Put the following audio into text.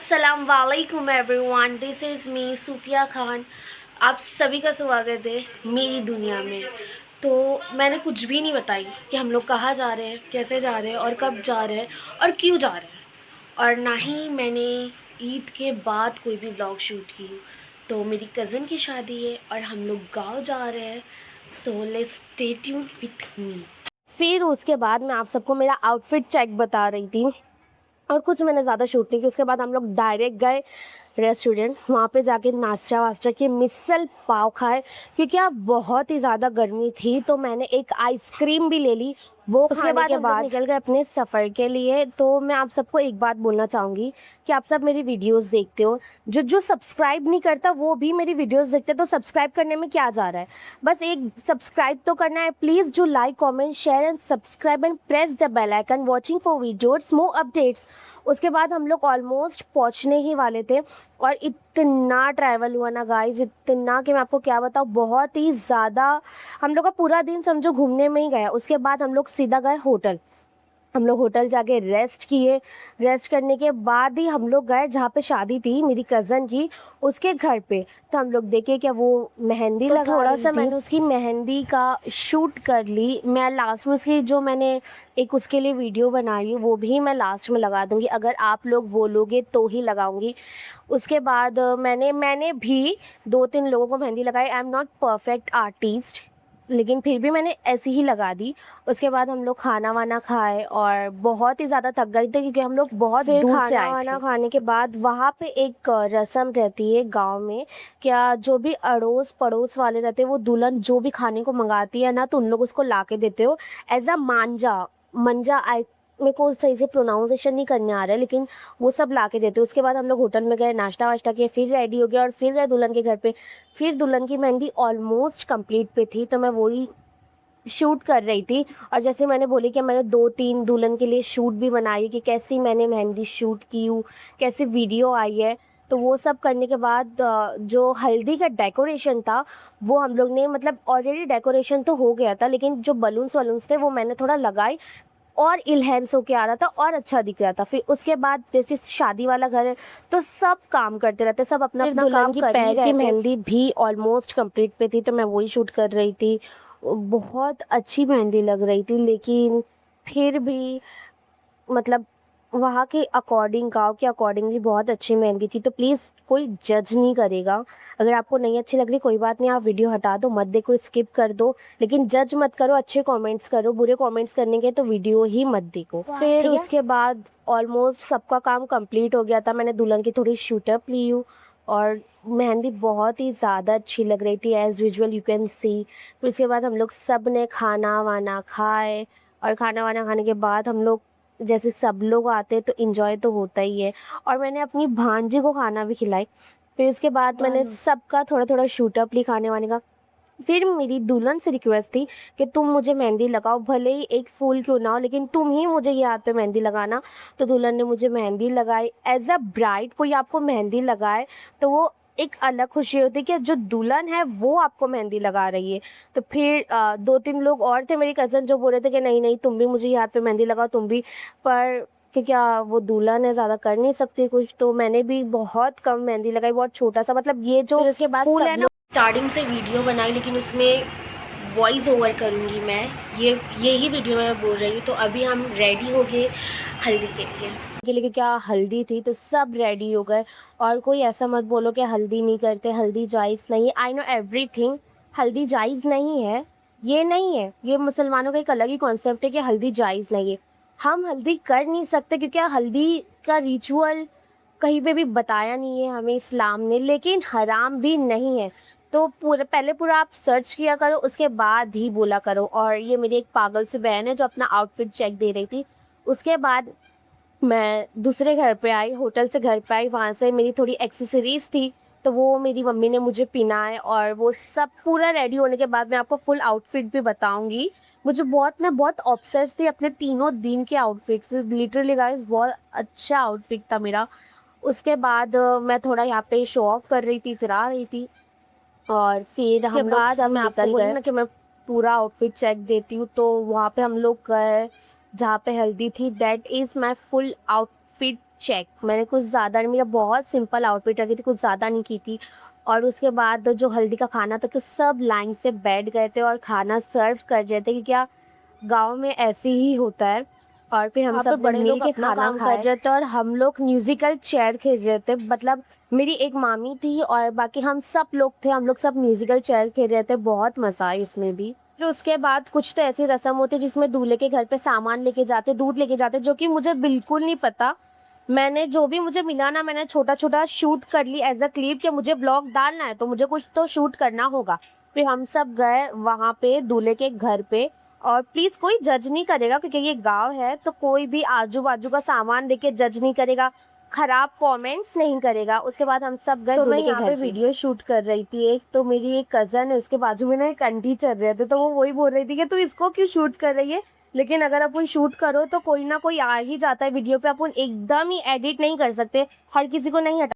अस्सलाम वालेकुम everyone, this is me सूफिया खान। आप सभी का स्वागत है मेरी दुनिया में। तो मैंने कुछ भी नहीं बताई कि हम लोग कहाँ जा रहे हैं, कैसे जा रहे हैं और कब जा रहे हैं और क्यों जा रहे हैं, और ना ही मैंने ईद के बाद कोई भी व्लॉग शूट की। तो मेरी कज़न की शादी है और हम लोग गाँव जा रहे हैं, so let's stay tuned with me. फिर उसके बाद मैं आप सबको मेरा आउटफिट चेक बता रही थी और कुछ मैंने ज़्यादा शूट नहीं की। उसके बाद हम लोग डायरेक्ट गए रेस्टोरेंट, वहाँ पे जाके नाश्ता वास्ता किए, मिसल पाव खाए क्योंकि अब बहुत ही ज़्यादा गर्मी थी। तो मैंने एक आइसक्रीम भी ले ली। वो उसके बाद हम लोग निकल गए अपने सफ़र के लिए। तो मैं आप सबको एक बात बोलना चाहूँगी कि आप सब मेरी वीडियोस देखते हो, जो जो सब्सक्राइब नहीं करता वो भी मेरी वीडियोस देखते, तो सब्सक्राइब करने में क्या जा रहा है, बस एक सब्सक्राइब तो करना है प्लीज़। जो like comment share and subscribe and press the bell icon watching for videos more updates. उसके बाद हम लोग ऑलमोस्ट पहुंचने ही वाले थे और इतना ट्रैवल हुआ ना गाइस, इतना कि मैं आपको क्या बताऊँ, बहुत ही ज़्यादा। हम लोग का पूरा दिन समझो घूमने में ही गया। उसके बाद हम लोग सीधा गए होटल। हम लोग होटल जाके रेस्ट किए। रेस्ट करने के बाद ही हम लोग गए जहाँ पे शादी थी मेरी कज़न की, उसके घर पे। तो हम लोग देखे क्या वो मेहंदी लगा थोड़ा सा मैंने उसकी मेहंदी का शूट कर ली। मैं लास्ट में उसकी जो मैंने एक उसके लिए वीडियो बनाई है वो भी मैं लास्ट में लगा दूँगी, अगर आप लोग बोलोगे तो ही लगाऊँगी। उसके बाद मैंने भी 2-3 लोगों को मेहंदी लगाई। I am not perfect artist, लेकिन फिर भी मैंने ऐसी ही लगा दी। उसके बाद हम लोग खाना वाना खाए और बहुत ही ज़्यादा थक गए थे क्योंकि हम लोग बहुत दूर से आए थे। खाना वाना खाने के बाद वहाँ पे एक रस्म रहती है गांव में, क्या जो भी अड़ोस पड़ोस वाले रहते हैं वो दुल्हन जो भी खाने को मंगाती है ना, तो उन लोग उसको ला के देते हो एज अ मांझा मंजा। आई मेरे को सही से प्रोनाउंसिएशन नहीं करने आ रहा है, लेकिन वो सब ला के देते। उसके बाद हम लोग होटल में गए, नाश्ता वाश्ता किए, फिर रेडी हो गया और फिर गए दुल्हन के घर पे। फिर दुल्हन की मेहंदी ऑलमोस्ट कंप्लीट पे थी, तो मैं वही शूट कर रही थी। और जैसे मैंने बोली कि मैंने 2-3 दुल्हन के लिए शूट भी बनाई कि कैसी मैंने मेहंदी शूट की हूँ, कैसी वीडियो आई है। तो वो सब करने के बाद जो हल्दी का डेकोरेशन था वो हम लोग ने, मतलब ऑलरेडी डेकोरेशन तो हो गया था, लेकिन जो बलून्स वलून्स थे वो मैंने थोड़ा लगाई और इनहेंस होके आ रहा था और अच्छा दिख रहा था। फिर उसके बाद जैसे शादी वाला घर है तो सब काम करते रहते, सब अपना अपना काम कर ही रहे थे। पैर की मेहंदी भी ऑलमोस्ट कंप्लीट पे थी, तो मैं वही शूट कर रही थी। बहुत अच्छी मेहंदी लग रही थी, लेकिन फिर भी मतलब वहाँ के अकॉर्डिंग, गाँव के अकॉर्डिंगली बहुत अच्छी मेहंदी थी। तो प्लीज़ कोई जज नहीं करेगा। अगर आपको नहीं अच्छी लग रही कोई बात नहीं, आप वीडियो हटा दो, मत देखो, स्किप कर दो, लेकिन जज मत करो, अच्छे कमेंट्स करो। बुरे कमेंट्स करने के तो वीडियो ही मत देखो। फिर उसके बाद ऑलमोस्ट सबका काम कंप्लीट हो गया था। मैंने दुल्हन की थोड़ी शूटअप ली हूँ और मेहंदी बहुत ही ज़्यादा अच्छी लग रही थी, as usual you can see. फिर उसके बाद हम लोग सब ने खाना वाना खाए और खाना वाना खाने के बाद हम लोग, जैसे सब लोग आते हैं तो इन्जॉय तो होता ही है, और मैंने अपनी भांजी को खाना भी खिलाई। फिर उसके बाद मैंने सबका थोड़ा थोड़ा शूटअप ली खाने वाने का। फिर मेरी दुल्हन से रिक्वेस्ट थी कि तुम मुझे मेहंदी लगाओ, भले ही एक फूल क्यों ना हो, लेकिन तुम ही मुझे ये हाथ पे मेहंदी लगाना। तो दुल्हन ने मुझे मेहंदी लगाई। एज अ ब्राइड कोई आपको मेहंदी लगाए तो वो एक अलग खुशी होती है कि जो दुल्हन है वो आपको मेहंदी लगा रही है। तो फिर 2-3 लोग और थे मेरी कज़न जो बोल रहे थे कि नहीं नहीं तुम भी मुझे ये हाथ पे मेहंदी लगाओ तुम भी, पर कि क्या वो दुल्हन है, ज़्यादा कर नहीं सकती कुछ, तो मैंने भी बहुत कम मेहंदी लगाई, बहुत छोटा सा, मतलब ये जो उसके बाद फूल है ना। स्टार्टिंग से वीडियो बनाई, लेकिन उसमें वॉइस ओवर करूँगी मैं, यही वीडियो में मैं बोल रही हूँ। तो अभी हम रेडी हो गए हल्दी के लिए क्या हल्दी थी, तो सब रेडी हो गए। और कोई ऐसा मत बोलो कि हल्दी नहीं करते, हल्दी जायज़ नहीं है। आई नो एवरीथिंग, हल्दी जायज़ नहीं है ये नहीं है, ये मुसलमानों का एक अलग ही कॉन्सेप्ट है कि हल्दी जायज़ नहीं है। हम हल्दी कर नहीं सकते क्योंकि हल्दी का रिचुअल कहीं पे भी बताया नहीं है हमें इस्लाम ने, लेकिन हराम भी नहीं है। तो पूरा आप सर्च किया करो, उसके बाद ही बोला करो। और ये मेरी एक पागल सी बहन है जो अपना आउटफिट चेक दे रही थी। उसके बाद मैं दूसरे घर पे आई, होटल से घर पे आई, वहाँ से मेरी थोड़ी एक्सेसरीज़ थी तो वो मेरी मम्मी ने मुझे पहनाए। और वो सब पूरा रेडी होने के बाद मैं आपको फुल आउटफिट भी बताऊँगी। मैं बहुत ऑब्सेस्ड थी अपने तीनों दिन के आउटफिट से, लिटरली गाइस बहुत अच्छा आउटफिट था मेरा। उसके बाद मैं थोड़ा यहाँ पे शो ऑफ कर रही थी, इतरा रही थी। और फिर हम लोग सब मैं आपको बोली ना कि मैं पूरा आउटफिट चेक देती हूँ, तो वहाँ पे हम लोग गए जहाँ पे हल्दी थी। That is my full outfit check. मैंने कुछ ज़्यादा नहीं, मेरा बहुत सिंपल आउटफिट रखी थी, कुछ ज़्यादा नहीं की थी। और उसके बाद जो हल्दी का खाना था कि सब लाइन से बैठ गए थे और खाना सर्व कर रहे थे, क्योंकि क्या गाँव में ऐसे ही होता है। और फिर हम वहाँ पे सब बड़े मिल लोग के अपना खाना काम कर खाए। रहे थे और हम लोग म्यूज़िकल चेयर खेल रहे थे। मतलब मेरी एक मामी थी और बाकी हम सब लोग थे, हम लोग सब म्यूज़िकल चेयर खेल रहे थे, बहुत मज़ा आया इसमें भी। फिर उसके बाद कुछ तो ऐसी रस्म होती है जिसमें दूल्हे के घर पे सामान लेके जाते, दूध लेके जाते, जो कि मुझे बिल्कुल नहीं पता। मैंने जो भी मुझे मिला ना, मैंने छोटा-छोटा शूट कर ली एज़ अ क्लिप कि मुझे ब्लॉग डालना है तो मुझे कुछ तो शूट करना होगा। फिर हम सब गए वहाँ पे दूल्हे के घर पे, और प्लीज़ कोई जज नहीं करेगा क्योंकि ये गाँव है, तो कोई भी आजू-बाजू का सामान देख के जज नहीं करेगा, खराब कमेंट्स नहीं करेगा। उसके बाद हम सब गए तो मैं दूल्हे के यहाँ घर पे पे। वीडियो शूट कर रही थी एक, तो मेरी एक कज़न है, उसके बाजू में ना एक आंटी चल रहे थे, तो वो वही बोल रही थी कि तू इसको क्यों शूट कर रही है? लेकिन अगर अपन शूट करो तो कोई ना कोई आ ही जाता है वीडियो पे, अपन एकदम ही एडिट नहीं कर सकते, हर किसी को नहीं हटा